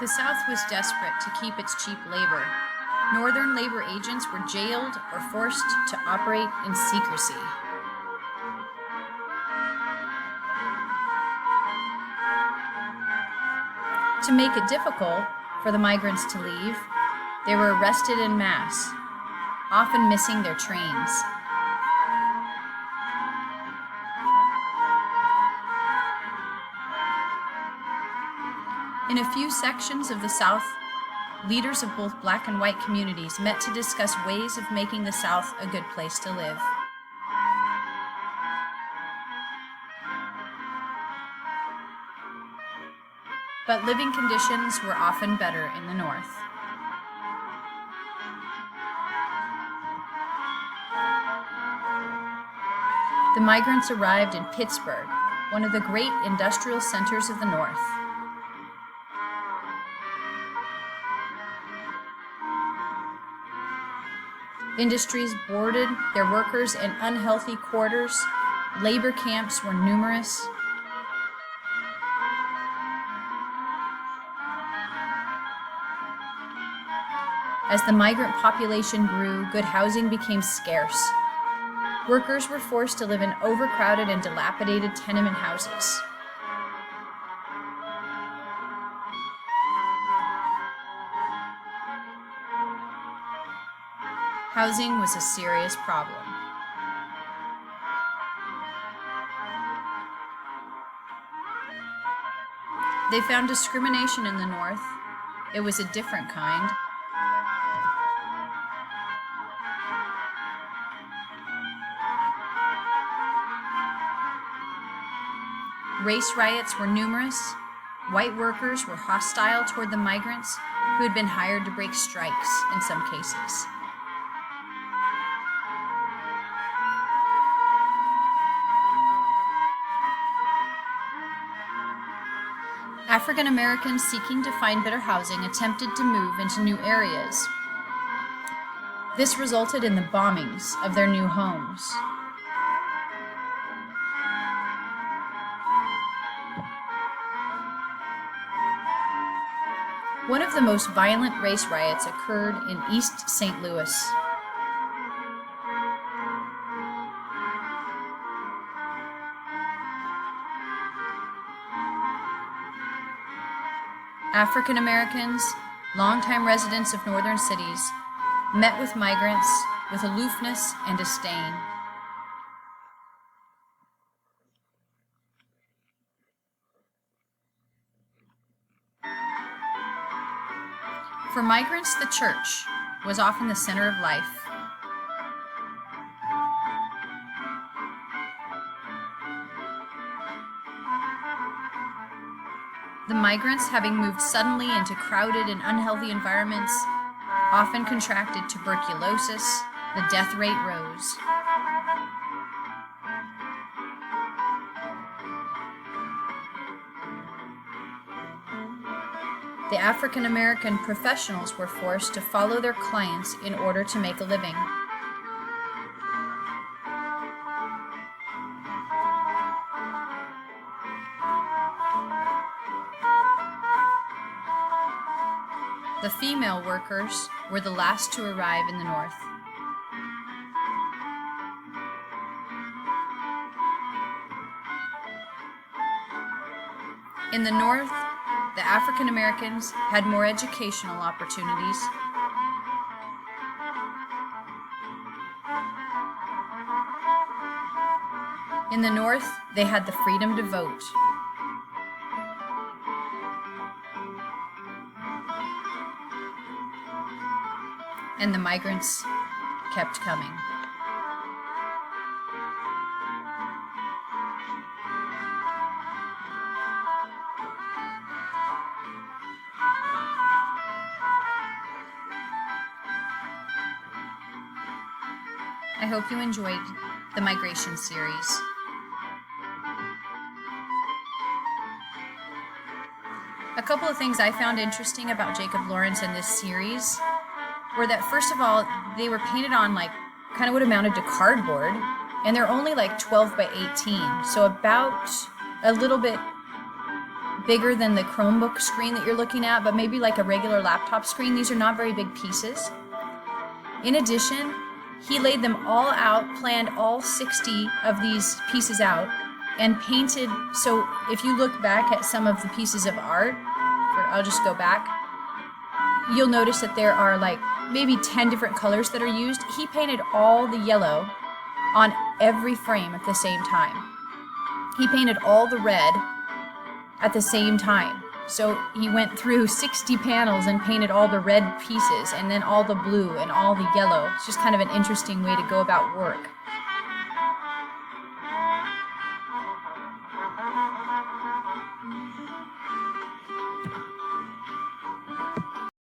The South was desperate to keep its cheap labor. Northern labor agents were jailed or forced to operate in secrecy. To make it difficult for the migrants to leave, they were arrested en masse, often missing their trains. In a few sections of the South, leaders of both black and white communities met to discuss ways of making the South a good place to live. But living conditions were often better in the North. The migrants arrived in Pittsburgh, one of the great industrial centers of the North. Industries boarded their workers in unhealthy quarters. Labor camps were numerous. As the migrant population grew, good housing became scarce. Workers were forced to live in overcrowded and dilapidated tenement houses. Housing was a serious problem. They found discrimination in the North. It was a different kind. Race riots were numerous. White workers were hostile toward the migrants who had been hired to break strikes in some cases. African Americans seeking to find better housing attempted to move into new areas. This resulted in the bombings of their new homes. One of the most violent race riots occurred in East St. Louis. African Americans, longtime residents of northern cities, met with migrants with aloofness and disdain. For migrants, the church was often the center of life. The migrants, having moved suddenly into crowded and unhealthy environments, often contracted tuberculosis. The death rate rose. The African American professionals were forced to follow their clients in order to make a living. The female workers were the last to arrive in the North. In the North, the African Americans had more educational opportunities. In the North, they had the freedom to vote. And the migrants kept coming. I hope you enjoyed the migration series. A couple of things I found interesting about Jacob Lawrence in this series were that, first of all, they were painted on like kind of what amounted to cardboard, and they're only like 12 by 18, so about a little bit bigger than the Chromebook screen that you're looking at, but maybe like a regular laptop screen. These are not very big pieces. In addition, he laid them all out, planned all 60 of these pieces out, and painted. So if you look back at some of the pieces of art, I'll just go back, you'll notice that there are like maybe 10 different colors that are used. He painted all the yellow on every frame at the same time. He painted all the red at the same time. So he went through 60 panels and painted all the red pieces, and then all the blue and all the yellow. It's just kind of an interesting way to go about work.